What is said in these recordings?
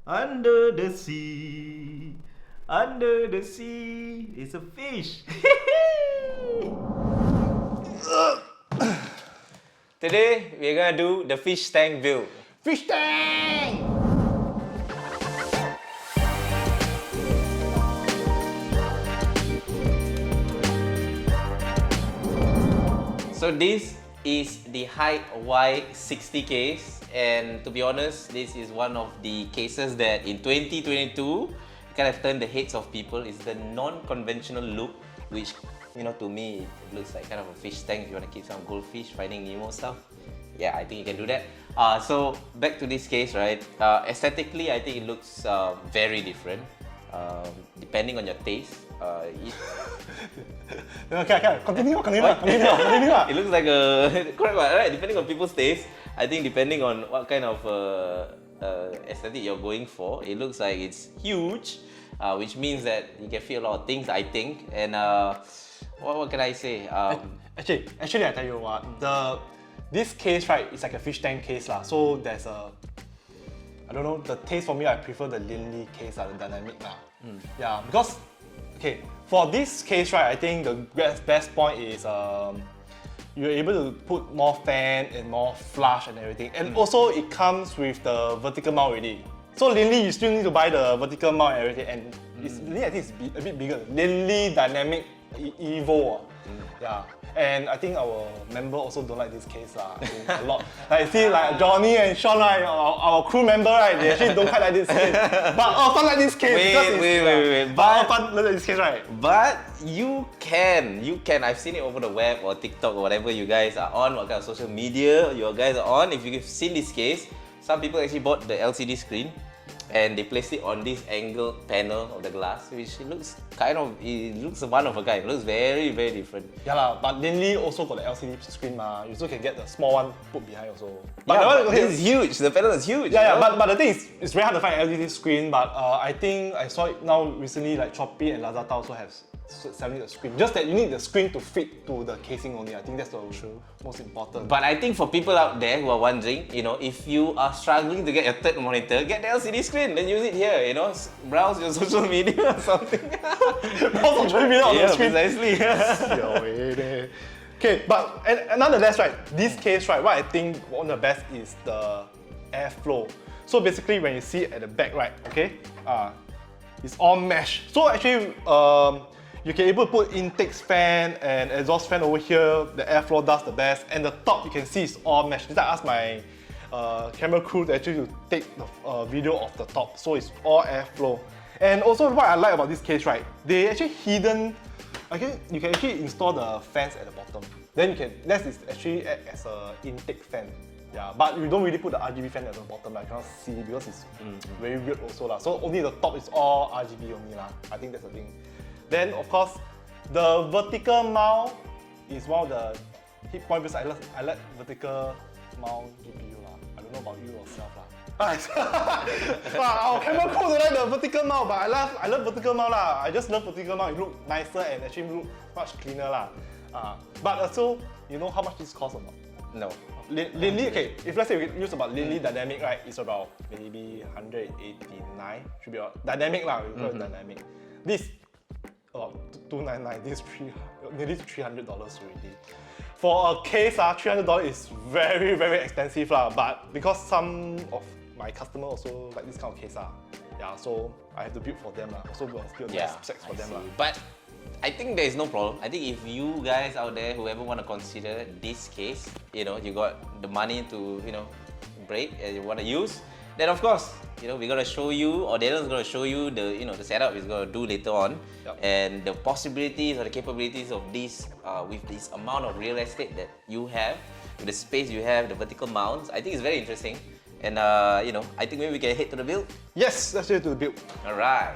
Under the sea, under the sea is a fish. Today we're gonna do the fish tank build. Fish tank! So this is the Hyte Y60 case, and to be honest, this is one of the cases that in 2022 kind of turned the heads of people. It's the non-conventional look, which, you know, to me it looks like kind of a fish tank. If you want to keep some goldfish, Finding Nemo stuff, yeah, I think you can do that. So back to this case, right? Aesthetically, I think it looks very different, depending on your taste. Okay, continue. It looks like a correct, right? Depending on people's taste, I think depending on what kind of aesthetic you're going for, it looks like it's huge, which means that you can fit a lot of things, I think. And what can I say? Actually, I tell you what, this case, right, is like a fish tank case lah. So there's a, I don't know, the taste for me, I prefer the Lian case, the dynamic lah. Yeah, because okay, for this case, right, I think the best point is you're able to put more fan and more flush and everything. And also it comes with the vertical mount already. So Lian, you still need to buy the vertical mount and everything. And I think it's a bit bigger. Lian Dynamic Evo. Yeah. And I think our member also don't like this case I think a lot. Like see, like Johnny and Sean, right, our crew member, right, they actually don't quite like this case. But Fun like this case. Wait. But Fun like this case, right? But you can. I've seen it over the web or TikTok or whatever you guys are on, what kind of social media you guys are on. If you've seen this case, some people actually bought the LCD screen and they placed it on this angled panel of the glass, which looks one of a kind. It looks very, very different. Yeah lah, but Lian also got the LCD screen ma. You also can get the small one put behind also. But yeah, this is huge. The panel is huge. Yeah, but the thing is, it's very hard to find an LCD screen. But I think I saw it now recently, like Shopee and Lazada also have selling the screen. Just that you need the screen to fit to the casing only. I think that's the most important. But I think for people out there who are wondering, you know, if you are struggling to get your third monitor, get the LCD screen, then use it here, you know, browse your social media or something. Browse social media on the screen. Precisely. Okay, but and nonetheless, right, this case, right, what I think one of the best is the airflow. So basically, when you see it at the back, right, okay, it's all mesh. So actually, you can able to put intake fan and exhaust fan over here. The airflow does the best, and the top you can see is all mesh. I asked my camera crew to actually take the video of the top, so it's all airflow. And also, what I like about this case, right, they actually hidden. Okay, you can actually install the fans at the bottom. Then you can that is actually act as a intake fan. Yeah, but you don't really put the RGB fan at the bottom. I cannot see because it's very weird also lah. So only the top is all RGB only lah. I think that's the thing. Then of course, the vertical mount is one of the hit point because I like vertical mount GPU lah. I don't know about you yourself lah. Our camera crew don't like the vertical mount, but I love vertical mount lah. I just love vertical mount. It look nicer and actually look much cleaner lah. But also, you know how much this costs or not? No. Lian, okay, if let's say we use about Lian Dynamic, right, it's about maybe 189. Should be about dynamic lah. We call it dynamic. This about 299. This is nearly $300 already. For a case, $300 is very, very expensive lah. But because some of my customers also like this kind of case yeah, so I have to build for them lah. Also build specs for them lah. But I think there is no problem. I think if you guys out there, whoever want to consider this case, you know, you got the money to, you know, break and you want to use, then of course, you know, we're gonna show you, or Daniel's gonna show you the, you know, the setup he's gonna do later on, and the possibilities or the capabilities of this with this amount of real estate that you have, with the space you have, the vertical mounts. I think it's very interesting, and you know, I think maybe we can head to the build. Yes, let's head to the build. All right.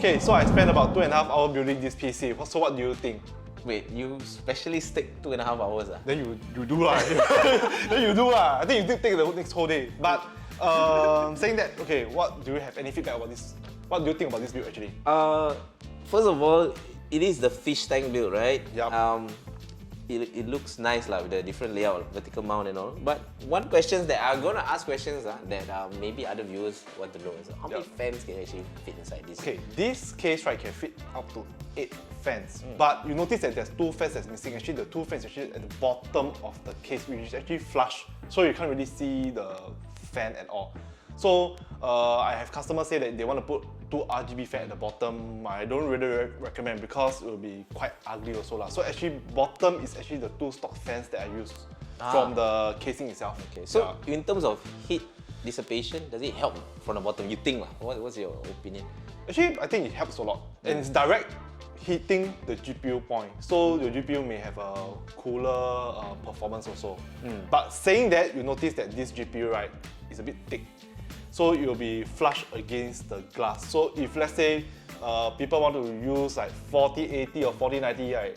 Okay, so I spent about 2.5 hours building this PC. So what do you think? Wait, you specially stick 2.5 hours? Then you do lah. Then you do lah. I think you did take the next whole day. But saying that, okay, what do you have any feedback about this? What do you think about this build actually? First of all, it is the fish tank build, right? Yup. It looks nice with the different layout, vertical mount and all. But one question that I'm gonna ask questions that maybe other viewers want to know is how many fans can actually fit inside this? Okay, this case right can fit up to 8 fans. But you notice that there's 2 fans that's missing. Actually, the 2 fans actually at the bottom of the case, which is actually flush, so you can't really see the fan at all. So I have customers say that they want to put 2 RGB fans at the bottom. I don't really recommend because it will be quite ugly also lah. So actually bottom is actually the 2 stock fans that I use from the casing itself. Okay, so in terms of heat dissipation, does it help from the bottom? You think lah? What's your opinion? Actually, I think it helps a lot. And it's direct hitting the GPU point. So your GPU may have a cooler performance also. But saying that, you notice that this GPU right is a bit thick. So it will be flush against the glass. So if let's say people want to use like 4080 or 4090, right,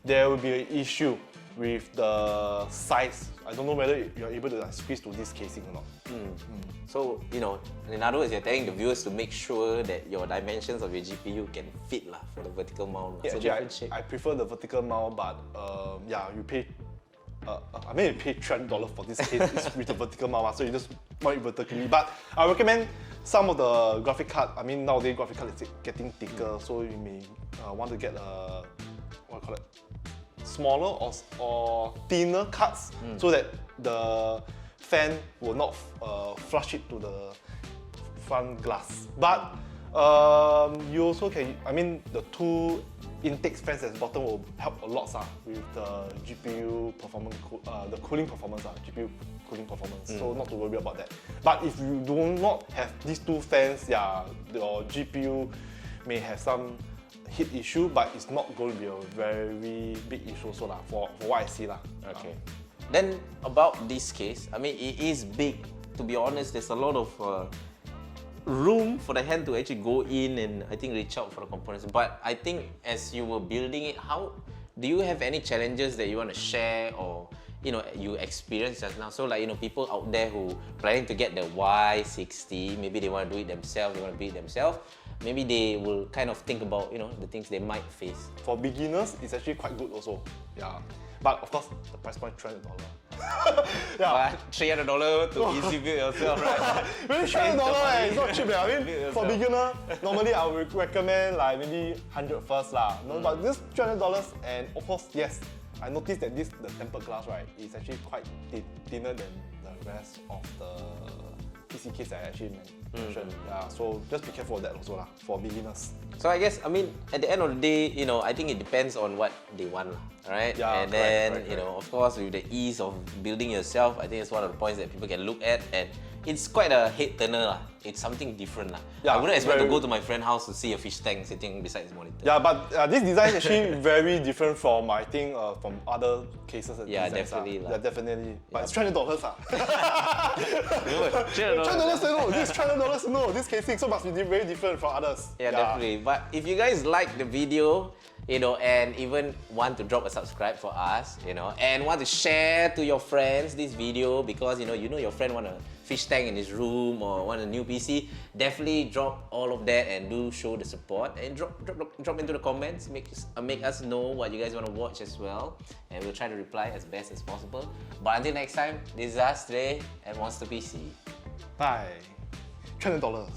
there will be an issue with the size. I don't know whether you're able to squeeze to this casing or not. So, you know, in other words, you're telling the viewers to make sure that your dimensions of your GPU can fit for the vertical mount. Yeah, so actually, I prefer the vertical mount, but yeah, you pay. I mean, you pay $300 for this case with the vertical mount, so you just mount it vertically. But I recommend some of the graphic card. I mean, nowadays graphic card is getting thicker, so you may want to get a what do you call it, smaller or thinner cards, so that the fan will not flush it to the front glass. But you also can. I mean, the 2 intake fans at the bottom will help a lot with the GPU performance, the cooling performance, GPU cooling performance. So not to worry about that. But if you do not have these 2 fans, yeah, your GPU may have some heat issue, but it's not going to be a very big issue also for what I see . Okay. Then about this case, I mean, it is big. To be honest, there's a lot of room for the hand to actually go in and I think reach out for the components. But I think as you were building it, how do you have any challenges that you want to share or you experienced just now? So like people out there who planning to get the Y60, maybe they want to do it themselves, they want to build it themselves. Maybe they will kind of think about the things they might face. For beginners, it's actually quite good also. Yeah. But of course, the price point $300. Yeah. But $300 to easy build yourself, right? Really $300, it's not cheap. I mean, for beginner, normally I would recommend like maybe 100 first lah. No, but this $300, and of course, yes, I noticed that the tempered glass right is actually quite thinner than the rest of the PC case I actually mentioned. Yeah, so just be careful of that also lah, for beginners. So I guess, I mean, at the end of the day, I think it depends on what they want, right? Yeah, and then, of course, with the ease of building yourself, I think it's one of the points that people can look at, and it's quite a head turner. It's something different. Yeah, I wouldn't expect to go to my friend's house to see a fish tank sitting beside his monitor. Yeah, but this design is actually very different from, I think, from other cases. Yeah, definitely. Yeah, definitely. But it's $300. $300. No, this is $300. No, this casing so must be very different from others. Yeah, definitely. But if you guys like the video, and even want to drop a subscribe for us, and want to share to your friends this video because your friend want a fish tank in his room or want a new PC, definitely drop all of that and do show the support and drop into the comments. Make us know what you guys want to watch as well, and we'll try to reply as best as possible. But until next time, this is us today at Monster PC. Bye. $300.